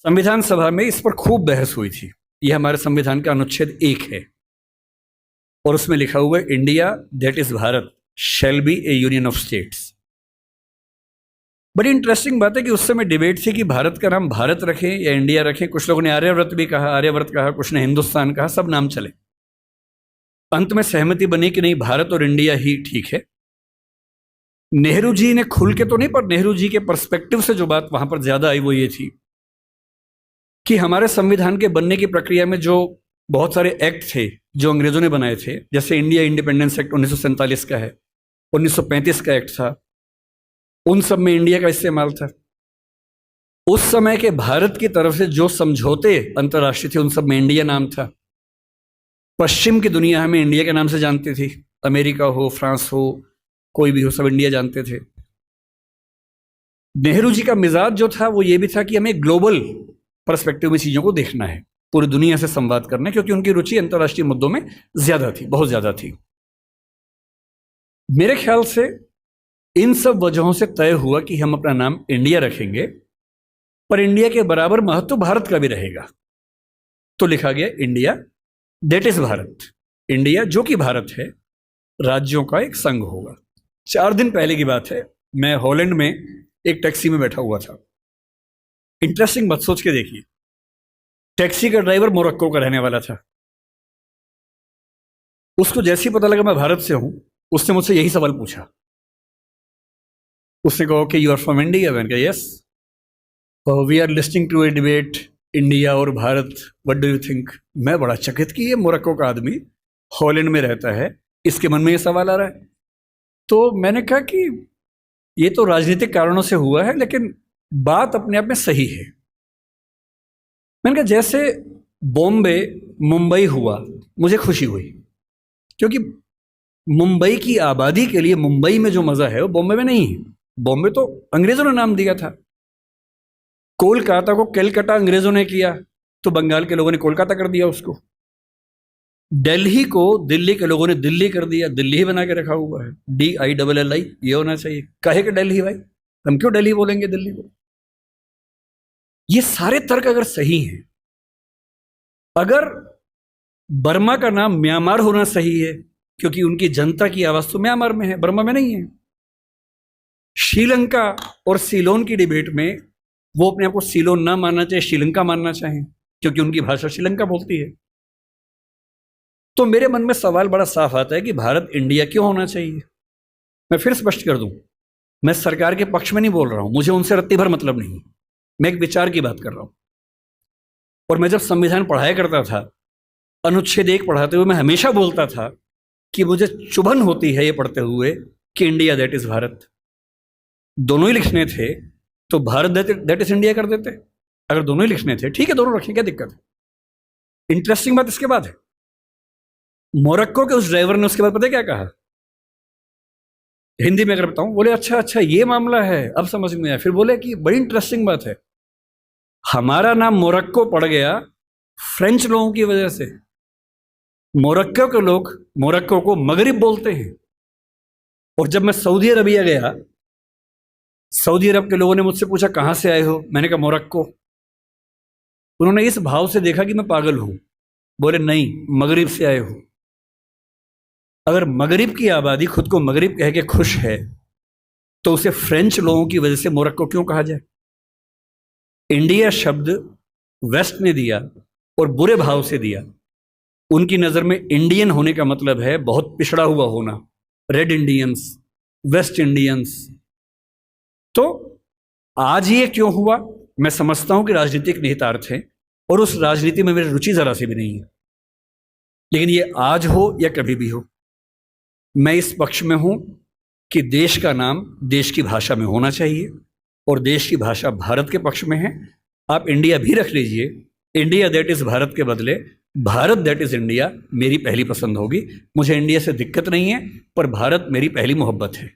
संविधान सभा में इस पर खूब बहस हुई थी। यह हमारे संविधान का अनुच्छेद 1 है और उसमें लिखा हुआ है, India that is Bharat shall be A union of states. बड़ी इंटरेस्टिंग बात है कि उस समय डिबेट थी कि भारत का नाम भारत रखें या इंडिया रखें। कुछ लोगों ने आर्यव्रत भी कहा, आर्यव्रत कहा, कुछ ने हिंदुस्तान कहा, सब नाम चले। अंत में सहमति बनी कि नहीं, भारत और इंडिया ही ठीक है। नेहरू जी ने खुल के तो नहीं, पर नेहरू जी के पर्सपेक्टिव से जो बात वहां पर ज्यादा आई वो ये थी कि हमारे संविधान के बनने की प्रक्रिया में जो बहुत सारे एक्ट थे जो अंग्रेजों ने बनाए थे, जैसे इंडिया इंडिपेंडेंस एक्ट 1947 का है, 1935 का एक्ट था, उन सब में इंडिया का इस्तेमाल था। उस समय के भारत की तरफ से जो समझौते अंतर्राष्ट्रीय थे उन सब में इंडिया नाम था। पश्चिम की दुनिया हमें इंडिया के नाम से जानती थी, अमेरिका हो, फ्रांस हो, कोई भी हो, सब इंडिया जानते थे। नेहरू जी का मिजाज जो था वो ये भी था कि हमें ग्लोबल पर्सपेक्टिव में चीजों को देखना है, पूरी दुनिया से संवाद करना है, क्योंकि उनकी रुचि अंतर्राष्ट्रीय मुद्दों में ज्यादा थी, बहुत ज्यादा थी। मेरे ख्याल से इन सब वजहों से तय हुआ कि हम अपना नाम इंडिया रखेंगे, पर इंडिया के बराबर महत्व भारत का भी रहेगा। तो लिखा गया India that is Bharat. India जो कि भारत है, राज्यों का एक संघ होगा। 4 दिन पहले की बात है, मैं हॉलैंड में एक टैक्सी में बैठा हुआ था। इंटरेस्टिंग बात सोच के देखिए, टैक्सी का ड्राइवर मोरक्को का रहने वाला था। उसको जैसे ही पता लगा मैं भारत से हूं, उसने मुझसे यही सवाल पूछा। उसने कहा कि यू आर फ्रॉम इंडिया? मैंने कहा yes. We are listing to a debate India और Bharat, what do you think? मैं बड़ा चकित कि ये मोरक्को का आदमी हॉलैंड में रहता है, इसके मन में ये सवाल आ रहा है। तो मैंने कहा कि ये तो राजनीतिक कारणों से हुआ है, लेकिन बात अपने आप में सही है। मैंने कहा जैसे बॉम्बे मुंबई हुआ, मुझे खुशी हुई, क्योंकि मुंबई की आबादी के लिए मुंबई में जो मजा है वो बॉम्बे में नहीं है। बॉम्बे तो अंग्रेजों ने नाम दिया था। कोलकाता को कैलकाटा अंग्रेजों ने किया, तो बंगाल के लोगों ने कोलकाता कर दिया उसको। दिल्ली को दिल्ली के लोगों ने दिल्ली कर दिया, दिल्ली ही बना के रखा हुआ है, DILLI, ये होना चाहिए। कहे कि दिल्ली भाई, हम क्यों दिल्ली बोलेंगे दिल्ली को? ये सारे तर्क अगर सही हैं, अगर बर्मा का नाम म्यांमार होना सही है, क्योंकि उनकी जनता की आवाज तो म्यांमार में है, बर्मा में नहीं है। श्रीलंका और सीलोन की डिबेट में वो अपने आप को सीलोन ना मानना चाहे, श्रीलंका मानना चाहें, क्योंकि उनकी भाषा श्रीलंका बोलती है। तो मेरे मन में सवाल बड़ा साफ आता है कि भारत इंडिया क्यों होना चाहिए। मैं फिर स्पष्ट कर दूं, मैं सरकार के पक्ष में नहीं बोल रहा हूं, मुझे उनसे रत्ती भर मतलब नहीं, मैं एक विचार की बात कर रहा हूं। और मैं जब संविधान पढ़ाया करता था, अनुच्छेद 1 पढ़ाते हुए मैं हमेशा बोलता था कि मुझे चुभन होती है ये पढ़ते हुए कि इंडिया दैट इज भारत। दोनों ही लिखने थे तो भारत दैट इज इंडिया कर देते। अगर दोनों ही लिखने थे, ठीक है, दोनों रखें, क्या दिक्कत है? इंटरेस्टिंग बात इसके बाद है, मोरक्को के उस ड्राइवर ने उसके बाद पता है क्या कहा? हिंदी में अगर बताऊं, बोले अच्छा अच्छा ये मामला है, अब समझ में आया। फिर बोले कि बड़ी इंटरेस्टिंग बात है, हमारा नाम मोरक्को पड़ गया फ्रेंच लोगों की वजह से। मोरक्को के लोग मोरक्को को मगरिब बोलते हैं। और जब मैं सऊदी अरबिया गया, सऊदी अरब के लोगों ने मुझसे पूछा कहां से आए हो, मैंने कहा मोरक्को। उन्होंने इस भाव से देखा कि मैं पागल हूं, बोले नहीं, मगरिब से आए हो। अगर मगरिब की आबादी खुद को मगरिब कह के खुश है, तो उसे फ्रेंच लोगों की वजह से मोरक्को क्यों कहा जाए? इंडिया शब्द वेस्ट ने दिया और बुरे भाव से दिया। उनकी नजर में इंडियन होने का मतलब है बहुत पिछड़ा हुआ होना, रेड इंडियंस, वेस्ट इंडियंस। तो आज ये क्यों हुआ? मैं समझता हूं कि राजनीतिक निहितार्थ है और उस राजनीति में मेरी रुचि जरा सी भी नहीं है, लेकिन ये आज हो या कभी भी हो, मैं इस पक्ष में हूं कि देश का नाम देश की भाषा में होना चाहिए, और देश की भाषा भारत के पक्ष में है। आप इंडिया भी रख लीजिए, इंडिया दैट इज भारत के बदले भारत दैट इज इंडिया मेरी पहली पसंद होगी। मुझे इंडिया से दिक्कत नहीं है, पर भारत मेरी पहली मोहब्बत है।